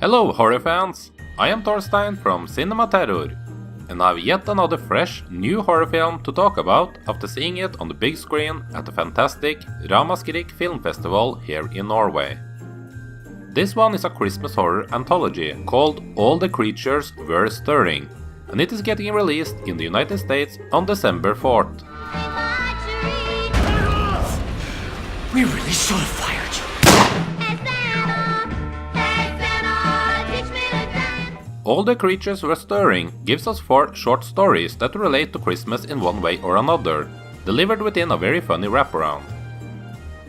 Hello horror fans, I am Torstein from Cinema Terror, and I have yet another fresh, new horror film to talk about after seeing it on the big screen at the fantastic Ramaskrik Film Festival here in Norway. This one is a Christmas horror anthology called All the Creatures Were Stirring, and it is getting released in the United States on December 4th. We really should have fired you. All the Creatures Were Stirring gives us 4 short stories that relate to Christmas in one way or another, delivered within a very funny wraparound.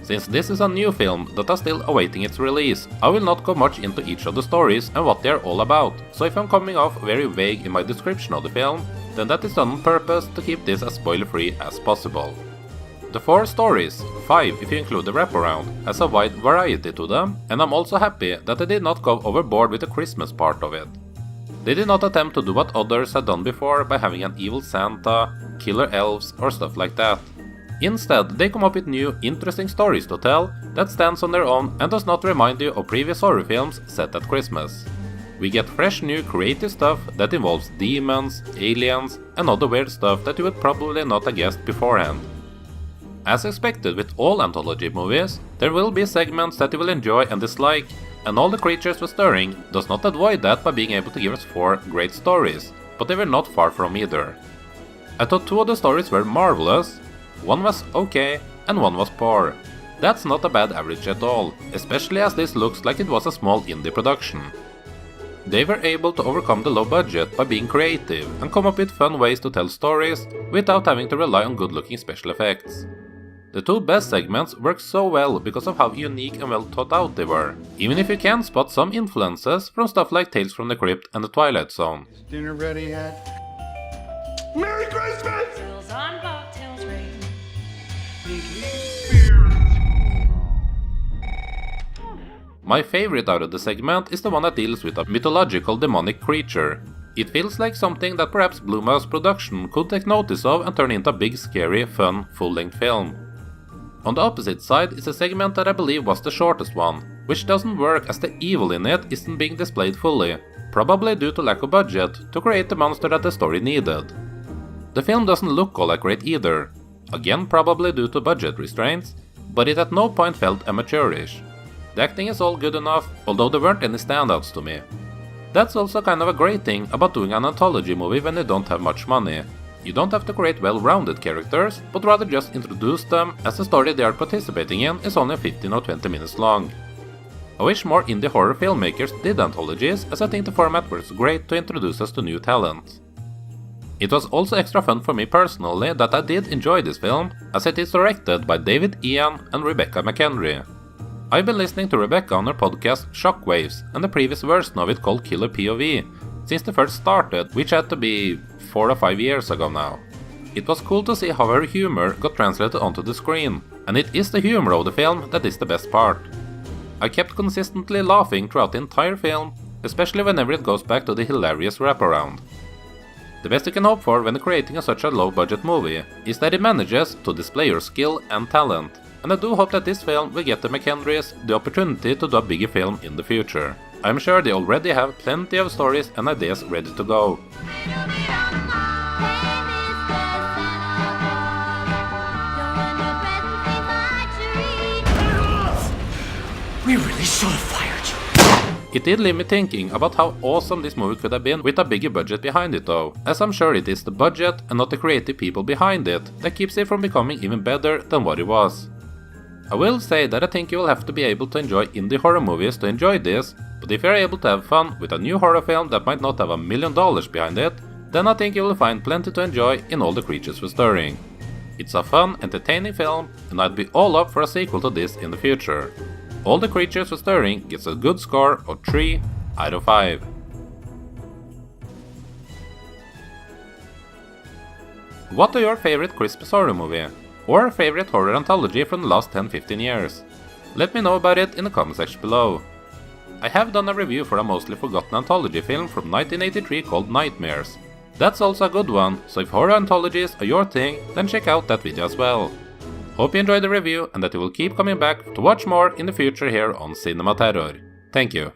Since this is a new film that is still awaiting its release, I will not go much into each of the stories and what they are all about, so if I'm coming off very vague in my description of the film, then that is done on purpose to keep this as spoiler-free as possible. The 4 stories, 5 if you include the wraparound, has a wide variety to them, and I'm also happy that they did not go overboard with the Christmas part of it. They did not attempt to do what others had done before by having an evil Santa, killer elves or stuff like that. Instead, they come up with new, interesting stories to tell that stands on their own and does not remind you of previous horror films set at Christmas. We get fresh new creative stuff that involves demons, aliens and other weird stuff that you would probably not have guessed beforehand. As expected with all anthology movies, there will be segments that you will enjoy and dislike, and All the Creatures Were Stirring does not avoid that by being able to give us 4 great stories, but they were not far from either. I thought 2 of the stories were marvelous, 1 was okay, and 1 was poor. That's not a bad average at all, especially as this looks like it was a small indie production. They were able to overcome the low budget by being creative and come up with fun ways to tell stories without having to rely on good-looking special effects. The 2 best segments work so well because of how unique and well thought out they were, even if you can spot some influences from stuff like Tales from the Crypt and The Twilight Zone. Is dinner ready yet? Merry Christmas! Tails on bobtails ring. My favorite out of the segment is the one that deals with a mythological demonic creature. It feels like something that perhaps Blumhouse Production could take notice of and turn into a big, scary, fun, full-length film. On the opposite side is a segment that I believe was the shortest one, which doesn't work as the evil in it isn't being displayed fully, probably due to lack of budget to create the monster that the story needed. The film doesn't look all that great either, again probably due to budget restraints, but it at no point felt amateurish. The acting is all good enough, although there weren't any standouts to me. That's also kind of a great thing about doing an anthology movie when you don't have much money. You don't have to create well-rounded characters, but rather just introduce them as the story they are participating in is only 15 or 20 minutes long. I wish more indie horror filmmakers did anthologies, as I think the format works great to introduce us to new talent. It was also extra fun for me personally that I did enjoy this film, as it is directed by David Ian and Rebecca McHenry. I've been listening to Rebecca on her podcast Shockwaves and the previous version of it called Killer POV since the first started, which had to be 4 or 5 years ago now. It was cool to see how her humor got translated onto the screen, and it is the humor of the film that is the best part. I kept consistently laughing throughout the entire film, especially whenever it goes back to the hilarious wraparound. The best you can hope for when creating such a low-budget movie is that it manages to display your skill and talent, and I do hope that this film will get the McHenrys the opportunity to do a bigger film in the future. I'm sure they already have plenty of stories and ideas ready to go. We really should have fired you. It did leave me thinking about how awesome this movie could have been with a bigger budget behind it though, as I'm sure it is the budget and not the creative people behind it that keeps it from becoming even better than what it was. I will say that I think you will have to be able to enjoy indie horror movies to enjoy this, but if you're able to have fun with a new horror film that might not have $1 million behind it, then I think you will find plenty to enjoy in All the Creatures Were Stirring. It's a fun, entertaining film, and I'd be all up for a sequel to this in the future. All the Creatures Were Stirring gets a good score of 3 out of 5. What are your favorite Christmas horror movie? Or favorite horror anthology from the last 10-15 years? Let me know about it in the comment section below. I have done a review for a mostly forgotten anthology film from 1983 called Nightmares. That's also a good one, so if horror anthologies are your thing, then check out that video as well. Hope you enjoyed the review and that you will keep coming back to watch more in the future here on Cinema Terror. Thank you.